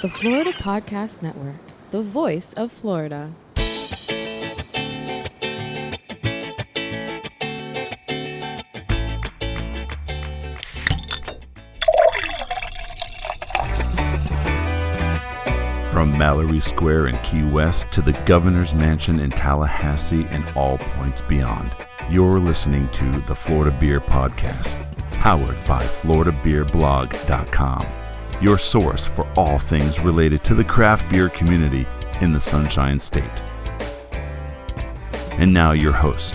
The Florida Podcast Network, the voice of Florida. From Mallory Square in Key West to the Governor's Mansion in Tallahassee and all points beyond, you're listening to the Florida Beer Podcast, powered by FloridaBeerBlog.com, your source for all things related to the craft beer community in the Sunshine State. And now your host,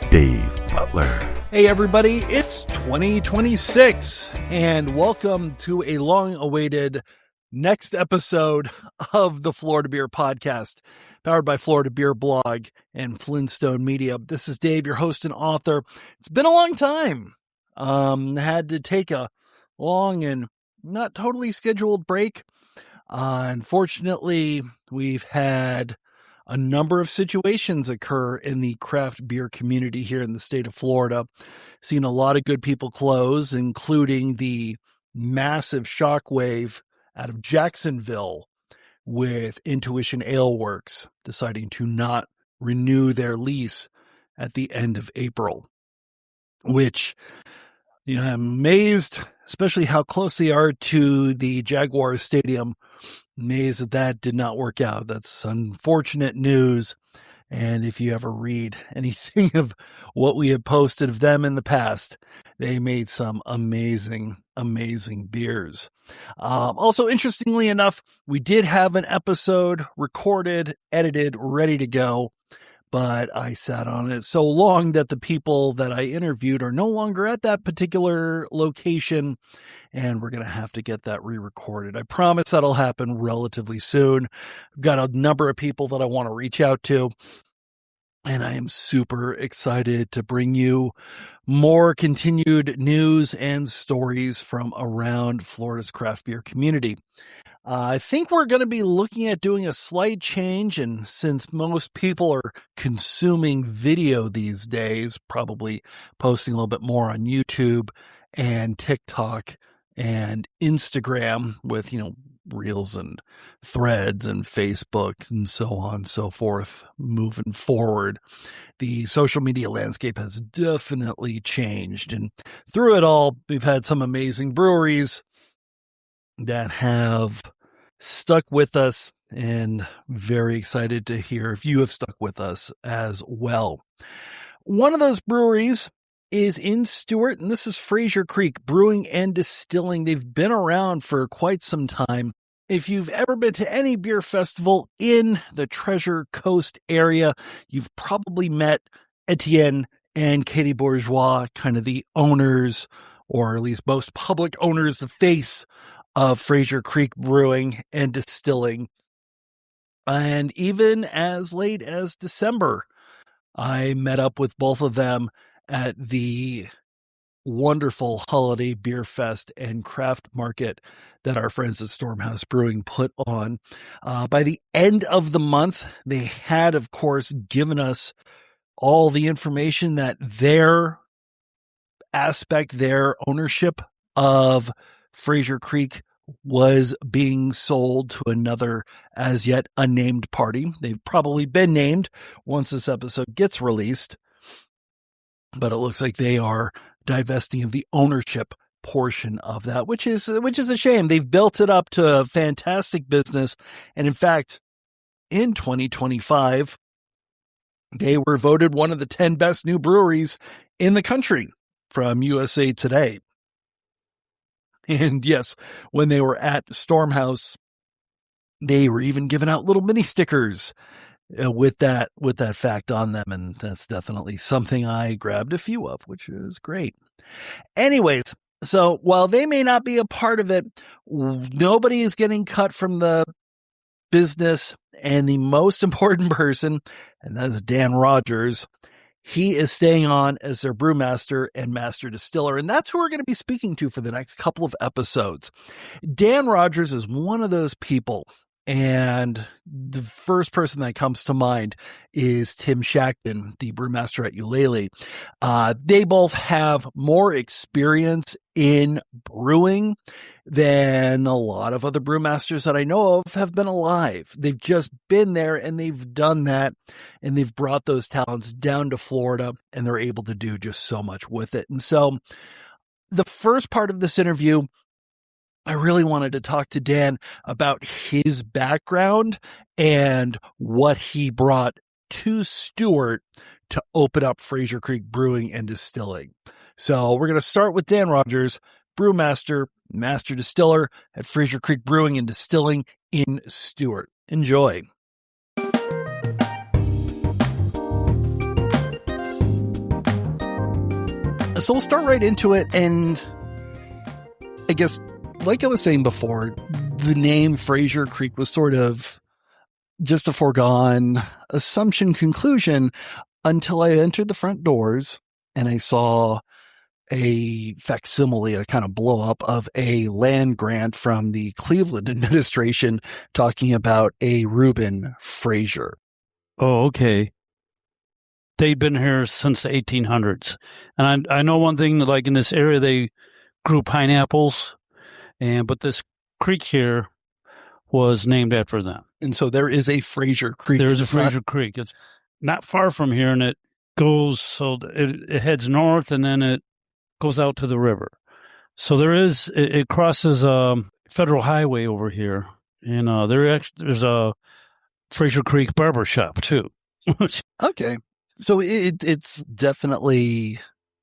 Dave Butler. Hey everybody, it's 2026, and welcome to a long-awaited next episode of the Florida Beer Podcast, powered by Florida Beer Blog and Flintstone Media. This is Dave, your host and author. It's been a long time. Had to take a long and not totally scheduled break. Unfortunately, we've had a number of situations occur in the craft beer community here in the state of Florida. Seen a lot of good people close, including the massive shockwave out of Jacksonville with Intuition Ale Works deciding to not renew their lease at the end of April, which, I'm amazed, especially how close they are to the Jaguars Stadium. Amazed that did not work out. That's unfortunate news. And if you ever read anything of what we have posted of them in the past, they made some amazing beers. Also, interestingly enough, we did have an episode recorded, edited, ready to go, but I sat on it so long that the people that I interviewed are no longer at that particular location, and we're going to have to get that re-recorded. I promise that'll happen relatively soon. I've got a number of people that I want to reach out to, and I am super excited to bring you more continued news and stories from around Florida's craft beer community. I think we're going to be looking at doing a slight change, and since most people are consuming video these days, probably posting a little bit more on YouTube and TikTok and Instagram with, reels and threads and Facebook and so on and so forth moving forward. The social media landscape has definitely changed, and through it all, we've had some amazing breweries that have stuck with us, and very excited to hear if you have stuck with us as well. One of those breweries is in Stuart, and this is Frazier Creek Brewing and Distilling. They've been around for quite some time. If you've ever been to any beer festival in the Treasure Coast area, you've probably met Etienne and Katie Bourgeois, kind of the owners, or at least most public owners, the face of Frazier Creek Brewing and Distilling. And even as late as December, I met up with both of them at the wonderful holiday beer fest and craft market that our friends at Stormhouse Brewing put on. By the end of the month, they had, of course, given us all the information that their ownership of Frazier Creek was being sold to another as yet unnamed party. They've probably been named once this episode gets released, but it looks like they are divesting of the ownership portion of that, which is a shame. They've built it up to a fantastic business, and in fact, in 2025, they were voted one of the 10 best new breweries in the country from USA Today. And yes, when they were at Stormhouse, they were even giving out little mini stickers with that fact on them, and that's definitely something I grabbed a few of, which is great. Anyways, so while they may not be a part of it, nobody is getting cut from the business, and the most important person, and that is Dan Rogers. He is staying on as their brewmaster and master distiller, and that's who we're going to be speaking to for the next couple of episodes. Dan Rogers is one of those people, And the first person that comes to mind is Tim Shackton, the brewmaster at Eulalie. They both have more experience in brewing than a lot of other brewmasters that I know of have been alive. They've just been there and they've done that, and they've brought those talents down to Florida, and they're able to do just so much with it. And so the first part of this interview, I really wanted to talk to Dan about his background and what he brought to Stuart to open up Frazier Creek Brewing and Distilling. So we're going to start with Dan Rogers, Brewmaster, Master Distiller at Frazier Creek Brewing and Distilling in Stuart. Enjoy. So we'll start right into it, and I guess, like I was saying before, the name Frazier Creek was sort of just a foregone assumption conclusion until I entered the front doors and I saw a facsimile, a kind of blow up of a land grant from the Cleveland administration talking about a Reuben Frazier. Oh, okay. They've been here since the 1800s. And I know one thing, like in this area, they grew pineapples, but this creek here was named after them. And so there is a Frazier Creek. There's a Frazier Creek. It's not far from here, and it goes, so it heads north, and then it goes out to the river. So it crosses a federal highway over here, and there's a Frazier Creek barber shop too. Okay. So it's definitely,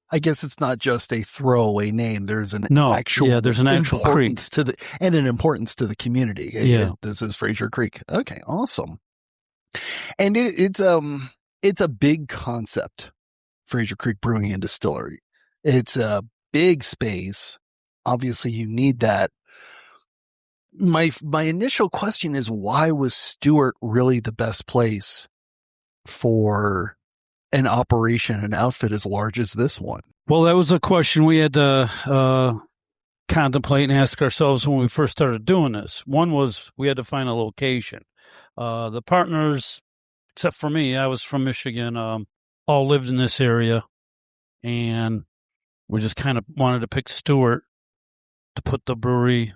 I guess it's not just a throwaway name. There's an actual creek and an importance to the community. Yeah. This is Frazier Creek. Okay, awesome. And it's a big concept, Frazier Creek Brewing and Distillery. It's a big space. Obviously, you need that. My initial question is, why was Stuart really the best place for an operation, an outfit as large as this one? Well, that was a question we had to contemplate and ask ourselves when we first started doing this. One was we had to find a location. The partners, except for me, I was from Michigan, all lived in this area, and we just kind of wanted to pick Stuart to put the brewery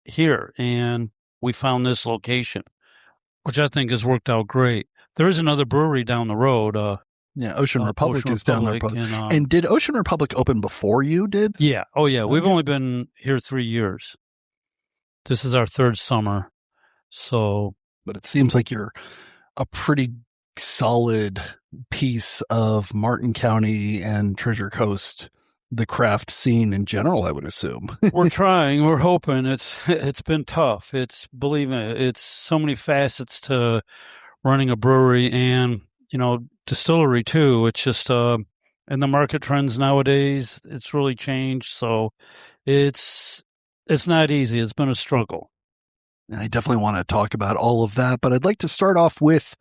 here, and we found this location, which I think has worked out great. There is another brewery down the road. Ocean Republic is down there. And did Ocean Republic open before you did? Yeah. Oh, yeah. We've only been here 3 years. This is our third summer. But it seems like you're a pretty solid piece of Martin County and Treasure Coast, the craft scene in general, I would assume. We're trying. We're hoping. It's been tough. Believe me, it's so many facets to running a brewery and, distillery too. It's just, and the market trends nowadays, it's really changed. So it's not easy. It's been a struggle. And I definitely want to talk about all of that, but I'd like to start off with,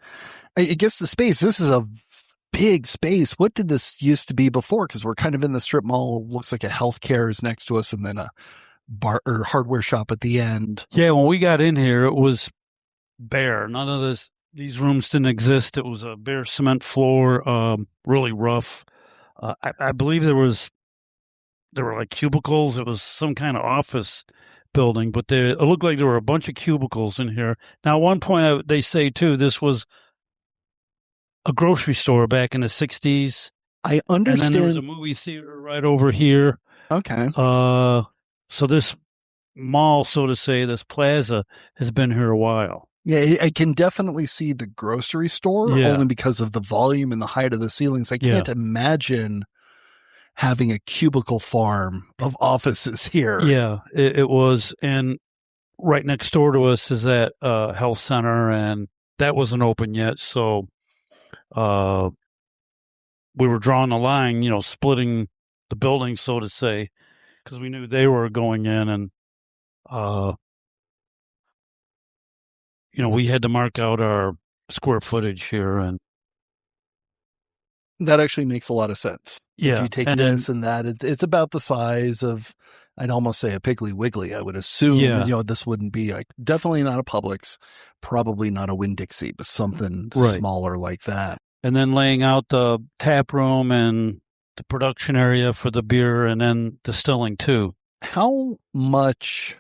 I guess, the space. This is a big space. What did this used to be before? Because we're kind of in the strip mall. Looks like a healthcare is next to us and then a bar or hardware shop at the end. Yeah. When we got in here, it was bare. None of these rooms didn't exist. It was a bare cement floor, really rough. I believe there were like cubicles. It was some kind of office building, but it looked like there were a bunch of cubicles in here. Now, at one point, they say too, this was a grocery store back in the 60s. I understand. And then there was a movie theater right over here. Okay. So this mall, so to say, this plaza has been here a while. Yeah, I can definitely see the grocery store only because of the volume and the height of the ceilings. I can't imagine having a cubicle farm of offices here. Yeah, it was. And right next door to us is that health center, and that wasn't open yet. So we were drawing a line, splitting the building, so to say, because we knew they were going in, and we had to mark out our square footage here, and that actually makes a lot of sense. Yeah, if you take this and that, it's about the size of I'd almost say a Piggly Wiggly. I would assume, Yeah. this wouldn't be like, definitely not a Publix, probably not a Winn-Dixie, but something Right. smaller like that. And then laying out the tap room and the production area for the beer, and then distilling too. How much,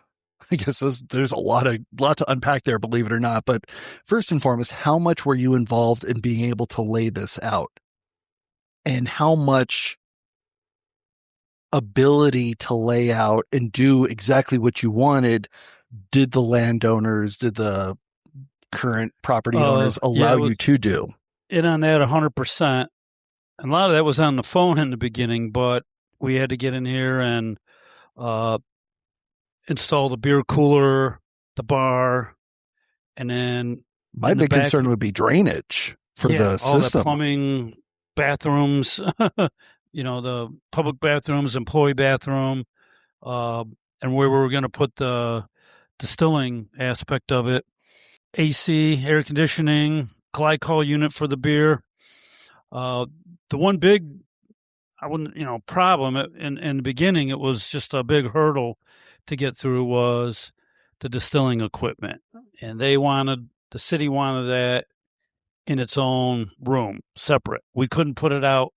I guess there's a lot to unpack there, believe it or not. But first and foremost, how much were you involved in being able to lay this out? And how much ability to lay out and do exactly what you wanted did the landowners, did the current property owners allow you to do? In on that 100%. And a lot of that was on the phone in the beginning, but we had to get in here and install the beer cooler, the bar, and then my big concern would be drainage for the system. All the plumbing, bathrooms, the public bathrooms, employee bathroom, and where we were going to put the distilling aspect of it. AC, air conditioning, glycol unit for the beer. The one big, problem in the beginning, it was just a big hurdle to get through, was the distilling equipment. And the city wanted that in its own room, separate. We couldn't put it out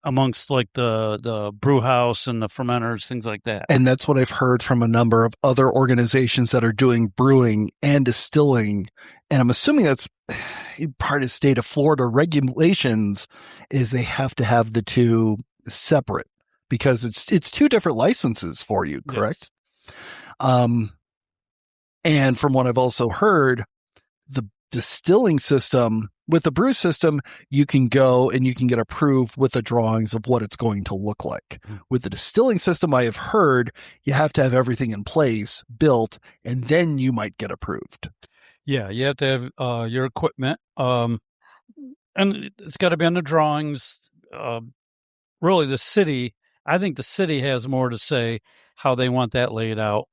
amongst like the brew house and the fermenters, things like that. And that's what I've heard from a number of other organizations that are doing brewing and distilling. And I'm assuming that's part of state of Florida regulations, is they have to have the two separate because it's two different licenses for you, correct? Yes. And from what I've also heard, the distilling system, with the brew system, you can go and you can get approved with the drawings of what it's going to look like. With the distilling system, I have heard you have to have everything in place, built, and then you might get approved. Yeah, you have to have your equipment, and it's got to be on the drawings. Really, I think the city has more to say how they want that laid out.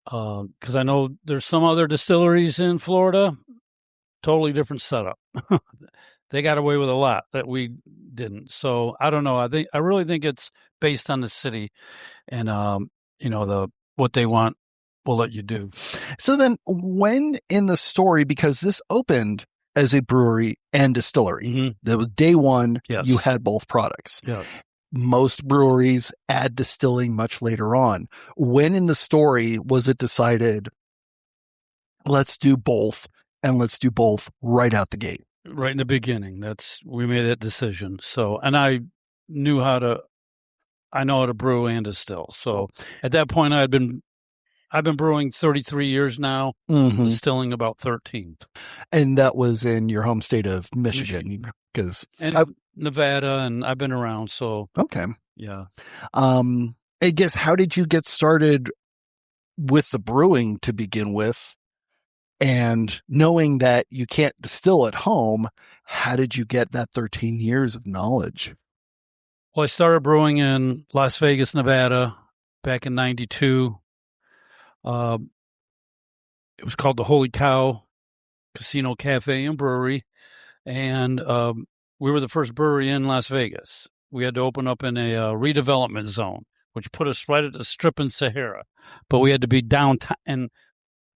Because I know there's some other distilleries in Florida, totally different setup. They got away with a lot that we didn't. So I don't know. I really think it's based on the city, and what they want will let you do. So then, when in the story, because this opened as a brewery and distillery, that was day one. Yes. You had both products. Yes. Most breweries add distilling much later on. When in the story was it decided, let's do both, and let's do both right out the gate? Right in the beginning. We made that decision. So, and I know how to brew and distill. So at that point, I've been brewing 33 years now, distilling about 13. And that was in your home state of Michigan, because Nevada, and I've been around. So okay, yeah. I guess, how did you get started with the brewing to begin with? And knowing that you can't distill at home, how did you get that 13 years of knowledge? Well, I started brewing in Las Vegas, Nevada, back in 92. It was called the Holy Cow Casino, Cafe, and Brewery. And we were the first brewery in Las Vegas. We had to open up in a redevelopment zone, which put us right at the Strip in Sahara. But we had to be downtown, and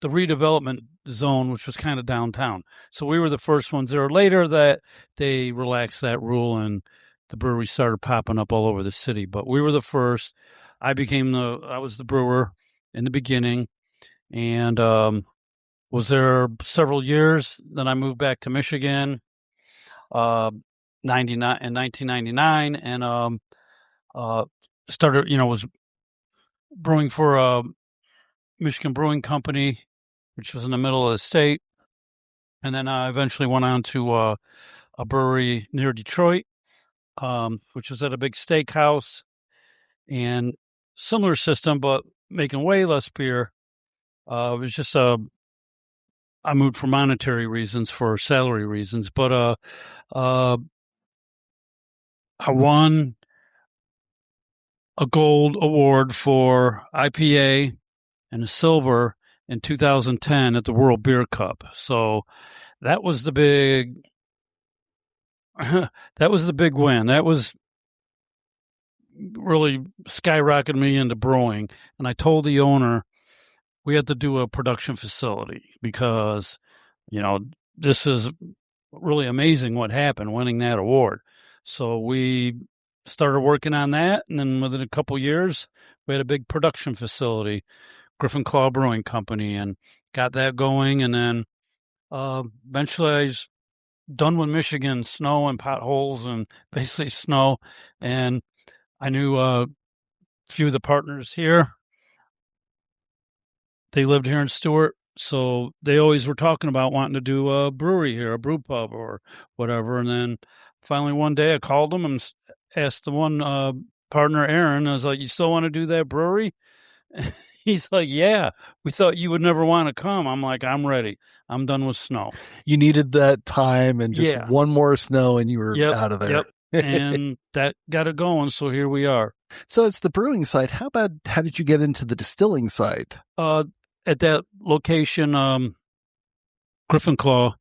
the redevelopment zone, which was kind of downtown. So we were the first ones there. Later that they relaxed that rule and the breweries started popping up all over the city. But we were the first. I was the brewer in the beginning, and was there several years. Then I moved back to Michigan, 1999, and started, was brewing for a Michigan Brewing Company, which was in the middle of the state. And then I eventually went on to a brewery near Detroit, which was at a big steakhouse, and similar system, but making way less beer. It was just I moved for monetary reasons, for salary reasons, but I won a gold award for IPA and a silver in 2010 at the World Beer Cup. So that was the big win. That was really skyrocketed me into brewing. And I told the owner we had to do a production facility because, this is really amazing what happened winning that award. So we started working on that. And then within a couple years, we had a big production facility, Griffin Claw Brewing Company, and got that going. And then eventually I was done with Michigan, snow and potholes and basically snow. And I knew a few of the partners here. They lived here in Stuart, so they always were talking about wanting to do a brewery here, a brew pub or whatever. And then finally one day I called them and asked the one partner, Aaron, I was like, you still want to do that brewery? He's like, yeah, we thought you would never want to come. I'm like, I'm ready. I'm done with snow. You needed that time and just one more snow and you were out of there. Yep. And that got it going. So here we are. So it's the brewing side. How did you get into the distilling side? At that location, Griffin Claw,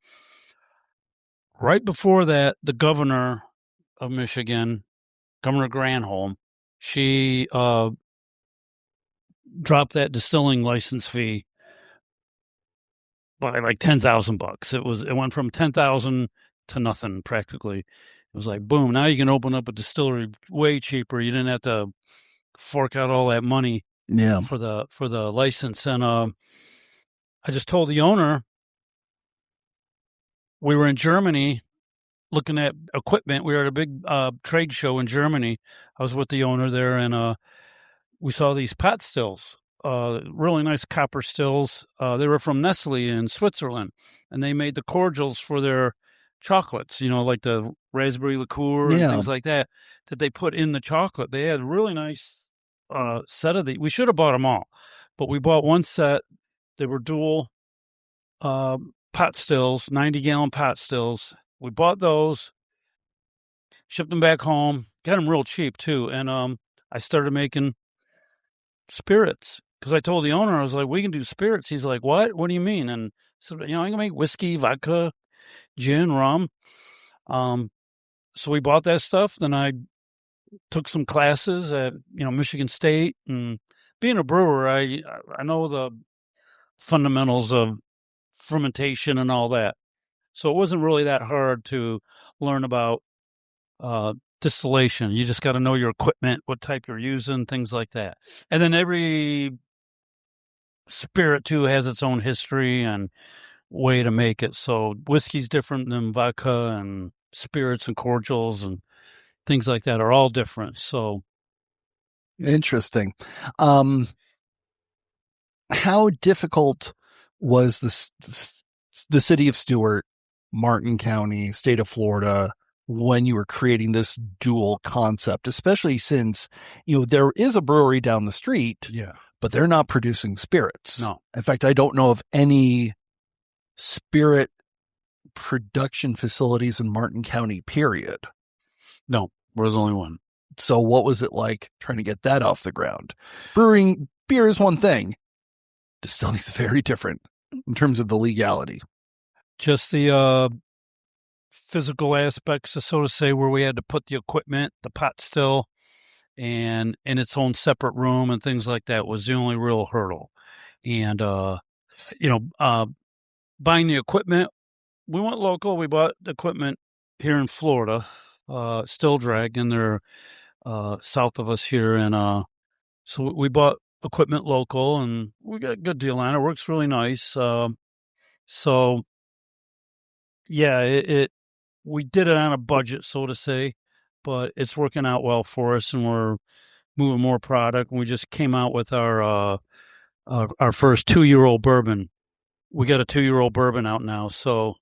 right before that, the governor of Michigan, Governor Granholm, she dropped that distilling license fee by like $10,000. It went from 10,000 to nothing practically. It was like boom. Now you can open up a distillery way cheaper. You didn't have to fork out all that money for the license. And I just told the owner, we were in Germany looking at equipment. We were at a big trade show in Germany. I was with the owner there, and we saw these pot stills, really nice copper stills. They were from Nestle in Switzerland, and they made the cordials for their chocolates, like the raspberry liqueur and things like that they put in the chocolate. They had a really nice set of these. We should have bought them all, but we bought one set. They were dual pot stills, 90-gallon pot stills. We bought those, shipped them back home, got them real cheap too. And I started making spirits because I told the owner, I was like, we can do spirits. He's like, what? What do you mean? And so, I can make whiskey, vodka, gin, rum. So we bought that stuff. Then I took some classes at, Michigan State, and being a brewer, I know the fundamentals of fermentation and all that. So it wasn't really that hard to learn about distillation. You just got to know your equipment, what type you're using, things like that. And then every spirit too has its own history and way to make it. So whiskey's different than vodka, and spirits and cordials and things like that are all different. So interesting. How difficult was the city of Stuart, Martin County, state of Florida, when you were creating this dual concept, especially since, there is a brewery down the street, but they're not producing spirits. No. In fact, I don't know of any spirit production facilities in Martin County, period. No, we're the only one. So what was it like trying to get that off the ground? Brewing beer is one thing. Distilling is very different in terms of the legality. Just the physical aspects, so to say, where we had to put the equipment, the pot still, and in its own separate room and things like that was the only real hurdle. And, buying the equipment, we went local. We bought the equipment here in Florida, Still Dragon. They're south of us here. And so we bought equipment local, and we got a good deal on it. It works really nice. So, yeah, we did it on a budget, so to say, but it's working out well for us, and we're moving more product. And we just came out with our first 2-year-old bourbon. We got a 2-year-old bourbon out now, so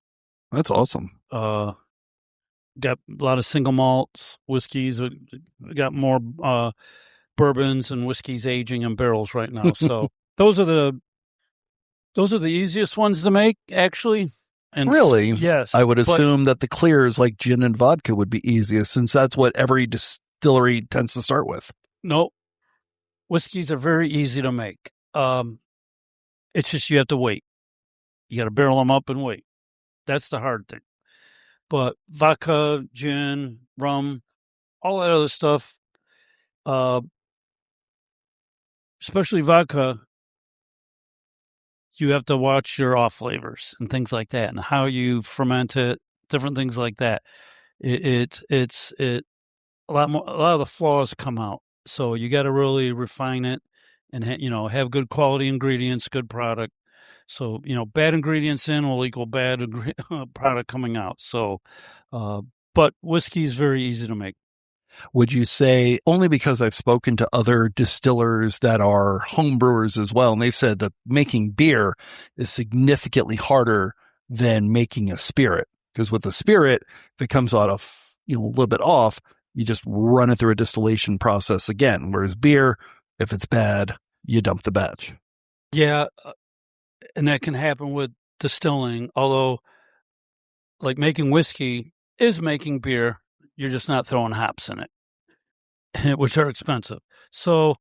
that's awesome. Got a lot of single malts, whiskeys. We got more bourbons and whiskeys aging in barrels right now. So those are the easiest ones to make, actually. And really? Yes. I would assume that the clears like gin and vodka would be easiest, since that's what every distillery tends to start with. No, whiskeys are very easy to make. It's just you have to wait. You got to barrel them up and wait. That's the hard thing. But vodka, gin, rum, all that other stuff, especially vodka, you have to watch your off flavors and things like that, and how you ferment it, different things like that. It's a lot more. A lot of the flaws come out, so you got to really refine it and have good quality ingredients, good product. So bad ingredients in will equal bad product coming out. So, but whiskey is very easy to make. Would you say, only because I've spoken to other distillers that are home brewers as well, and they've said that making beer is significantly harder than making a spirit. Because with a spirit, if it comes out of, a little bit off, you just run it through a distillation process again. Whereas beer, if it's bad, you dump the batch. Yeah, and that can happen with distilling, although like making whiskey is making beer. You're just not throwing hops in it, which are expensive. So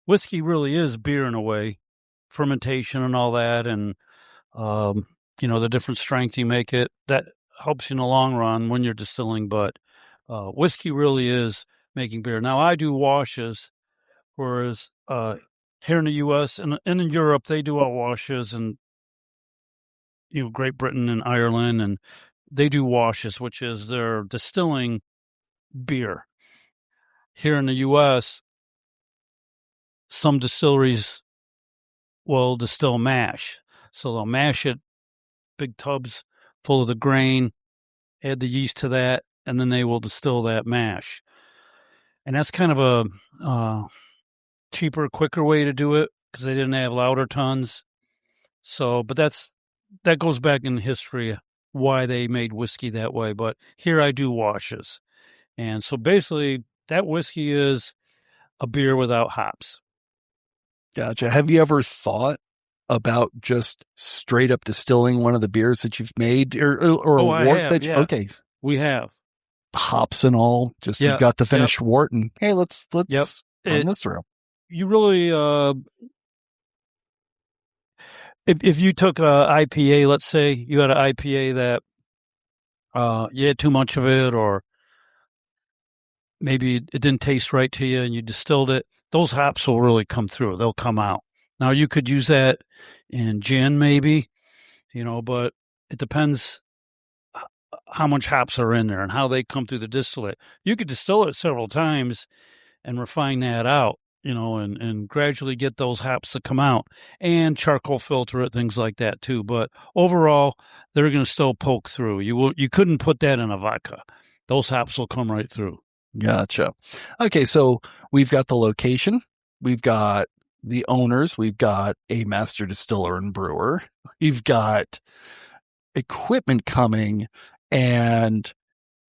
whiskey really is beer in a way, fermentation and all that, and the different strength you make it. That helps you in the long run when you're distilling. But whiskey really is making beer. Now I do washes, whereas here in the U.S. and in Europe they do all washes, and Great Britain and Ireland, and they do washes, which is they're distilling beer. Here in the U.S., some distilleries will distill mash. So they'll mash it, big tubs full of the grain, add the yeast to that, and then they will distill that mash. And that's kind of a cheaper, quicker way to do it because they didn't have lauter tons. So, but that goes back in history why they made whiskey that way. But here I do washes. And so basically that whiskey is a beer without hops. Gotcha. Have you ever thought about just straight up distilling one of the beers that you've made or a wort that yeah. Okay. We have hops and all, just you've got the finished wort and hey, let's run this through. You really, if you took a IPA, let's say you had an IPA that you had too much of it, or maybe it didn't taste right to you and you distilled it, those hops will really come through. They'll come out. Now you could use that in gin maybe, but it depends how much hops are in there and how they come through the distillate. You could distill it several times and refine that out, and gradually get those hops to come out, and charcoal filter it, things like that too. But overall, they're going to still poke through. You couldn't put that in a vodka. Those hops will come right through. Gotcha. Okay, so we've got the location, we've got the owners, we've got a master distiller and brewer, we've got equipment coming, and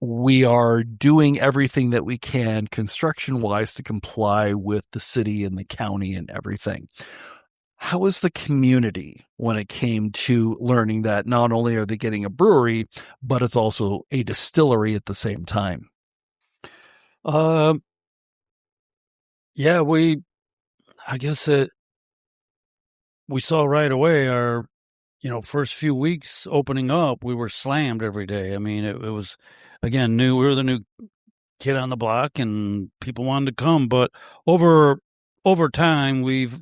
we are doing everything that we can construction-wise to comply with the city and the county and everything. How was the community when it came to learning that not only are they getting a brewery, but it's also a distillery at the same time? Yeah, I guess we saw right away our, first few weeks opening up, we were slammed every day. I mean, it was, again, new. We were the new kid on the block and people wanted to come. But over time, we've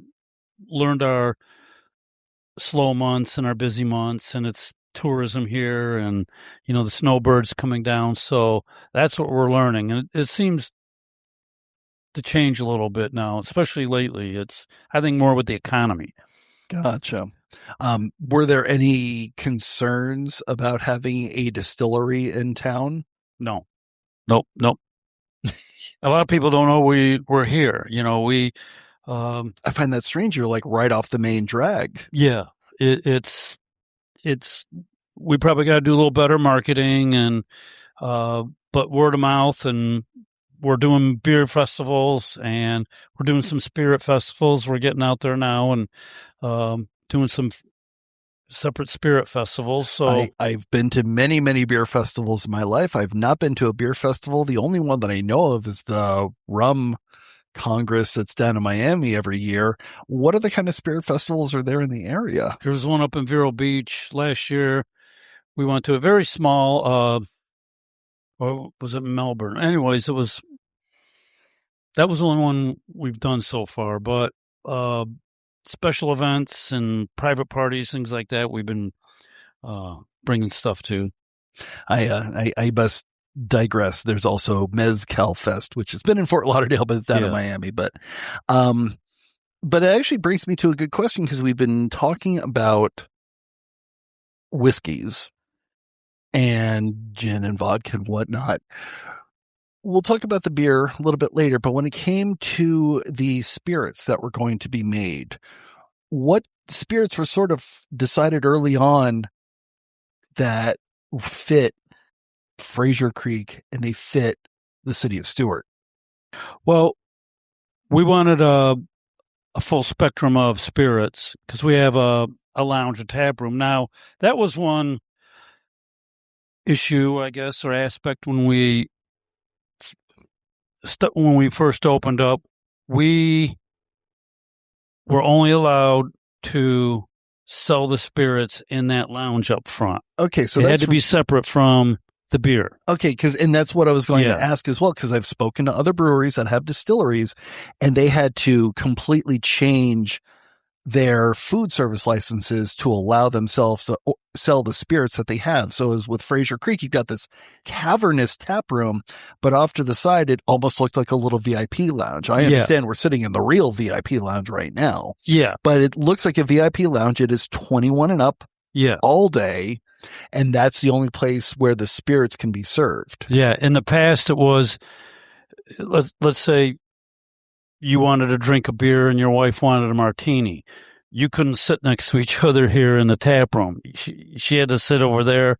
learned our slow months and our busy months, and it's tourism here and, the snowbirds coming down. So that's what we're learning. And it seems to change a little bit now, especially lately. It's, I think, more with the economy. Gotcha. Were there any concerns about having a distillery in town? No. Nope. A lot of people don't know we're here. I find that strange. You're like right off the main drag. Yeah, it's we probably got to do a little better marketing and, but word of mouth, and we're doing beer festivals and we're doing some spirit festivals. We're getting out there now and, doing some separate spirit festivals. So I've been to many, many beer festivals in my life. I've not been to a beer festival. The only one that I know of is the Rum Congress that's down in Miami every year. What other kind of spirit festivals are there in the area? There's one up in Vero Beach last year. We went to a very small, or was it Melbourne? Anyways, it was That was the only one we've done so far. But special events and private parties, things like that, we've been bringing stuff to. I must digress. There's also Mezcal Fest, which has been in Fort Lauderdale, but it's down in Miami. But it actually brings me to a good question, because we've been talking about whiskeys and gin and vodka and whatnot. We'll talk about the beer a little bit later, but when it came to the spirits that were going to be made, what spirits were sort of decided early on that fit Frazier Creek and they fit the city of Stuart? Well, we wanted a full spectrum of spirits because we have a lounge, a tap room. Now, that was one issue, I guess, or aspect when we first opened up. We were only allowed to sell the spirits in that lounge up front. Okay, so it had to be separate from the beer. Okay, and that's what I was going to ask as well, because I've spoken to other breweries that have distilleries, and they had to completely change their food service licenses to allow themselves to sell the spirits that they have. So as with Frazier Creek, you've got this cavernous tap room, but off to the side, it almost looked like a little VIP lounge. I understand we're sitting in the real VIP lounge right now. Yeah. But it looks like a VIP lounge. It is 21 and up all day, and that's the only place where the spirits can be served. Yeah. In the past, it was, let's say, you wanted to drink a beer and your wife wanted a martini. You couldn't sit next to each other here in the tap room. She had to sit over there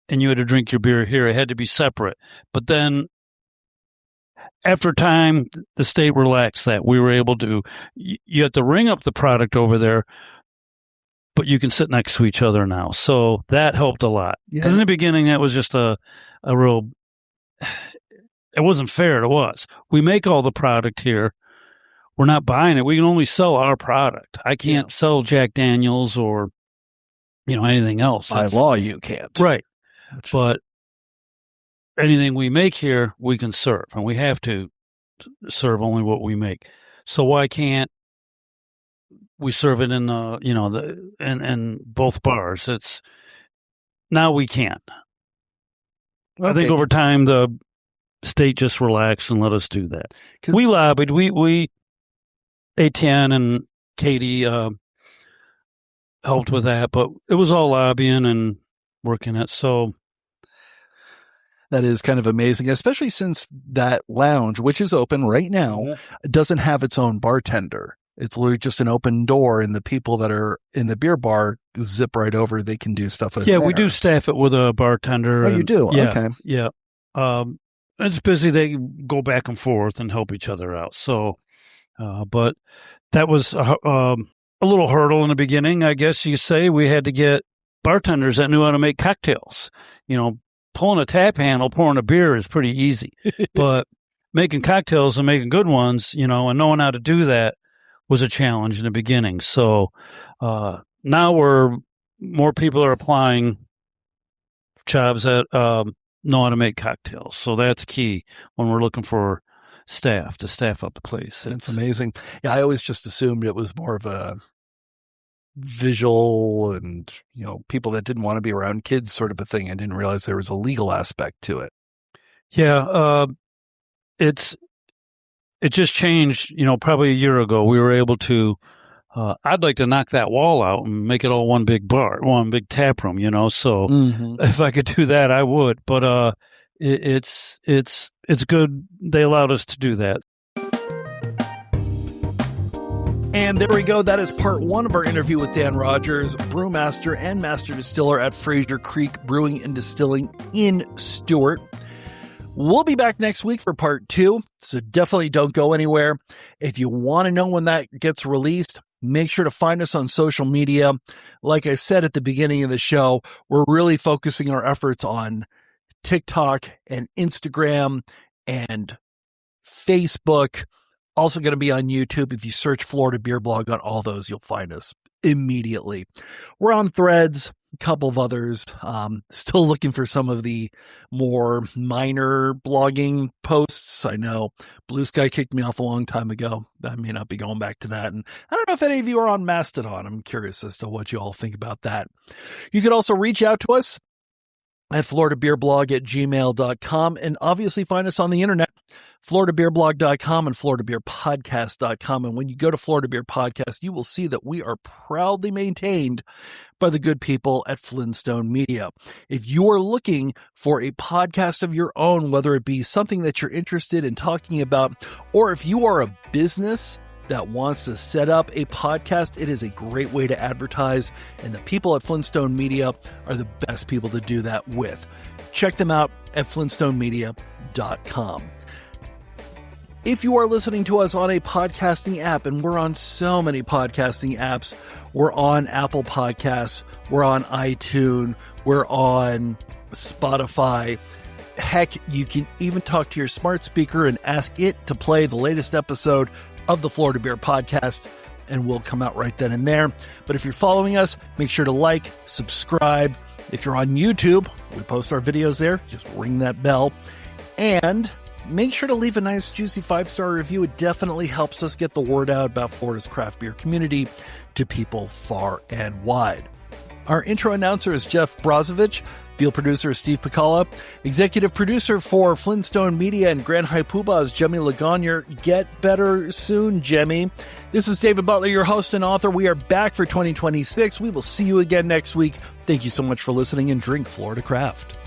and you had to drink your beer here. It had to be separate. But then after time, the state relaxed that. We were able to, you have to ring up the product over there, but you can sit next to each other now. So that helped a lot. Because in the beginning, that was just a real, it wasn't fair to us. We make all the product here. We're not buying it. We can only sell our product. I can't sell Jack Daniels or, anything else. By law, you can't. Right. But anything we make here, we can serve. And we have to serve only what we make. So why can't we serve it in, in both bars? Now we can. Okay. I think over time, the state just relaxed and let us do that. We lobbied. We Etienne and Katie helped with that, but it was all lobbying and working it. So that is kind of amazing, especially since that lounge, which is open right now, doesn't have its own bartender. It's literally just an open door, and the people that are in the beer bar zip right over. They can do stuff. Yeah, we do staff it with a bartender. Oh, you do? Yeah, okay. Yeah. It's busy. They go back and forth and help each other out. So, but that was a little hurdle in the beginning, I guess you say. We had to get bartenders that knew how to make cocktails. Pulling a tap handle, pouring a beer is pretty easy, but making cocktails and making good ones, and knowing how to do that was a challenge in the beginning. So now more people are applying jobs that know how to make cocktails. So that's key when we're looking for staff to staff up the place. It's amazing. Yeah, I always just assumed it was more of a visual and, people that didn't want to be around kids sort of a thing. I didn't realize there was a legal aspect to it. Yeah, it just changed, probably a year ago. We were able to, I'd like to knock that wall out and make it all one big bar, one big tap room, so if I could do that, I would. But it's good they allowed us to do that. And there we go. That is part one of our interview with Dan Rogers, Brewmaster and Master Distiller at Frazier Creek Brewing and Distilling in Stuart. We'll be back next week for part two, so definitely don't go anywhere. If you want to know when that gets released, make sure to find us on social media. Like I said at the beginning of the show, we're really focusing our efforts on TikTok and Instagram and Facebook. Also going to be on YouTube. If you search Florida Beer Blog on all those, you'll find us immediately. We're on Threads. a couple of others. Still looking for some of the more minor blogging posts. I know Blue Sky kicked me off a long time ago. I may not be going back to that. And I don't know if any of you are on Mastodon. I'm curious as to what you all think about that. You can also reach out to us at floridabeerblog@gmail.com, and obviously find us on the internet, floridabeerblog.com and floridabeerpodcast.com. And when you go to Florida Beer Podcast, you will see that we are proudly maintained by the good people at Flintstone Media. If you are looking for a podcast of your own, whether it be something that you're interested in talking about, or if you are a business that wants to set up a podcast, it is a great way to advertise, and the people at Flintstone Media are the best people to do that with. Check them out at flintstonemedia.com. If you are listening to us on a podcasting app, and we're on so many podcasting apps, we're on Apple Podcasts, we're on iTunes, we're on Spotify. Heck, you can even talk to your smart speaker and ask it to play the latest episode of the Florida Beer Podcast, and we'll come out right then and there. But if you're following us, make sure to like, subscribe. If you're on YouTube, we post our videos there. Just ring that bell. And make sure to leave a nice, juicy 5-star review. It definitely helps us get the word out about Florida's craft beer community to people far and wide. Our intro announcer is Jeff Brozovich. Field producer is Steve Picala. Executive producer for Flintstone Media and Grand High Poobah is Jemmy Lagonier. Get better soon, Jemmy. This is David Butler, your host and author. We are back for 2026. We will see you again next week. Thank you so much for listening, and drink Florida Craft.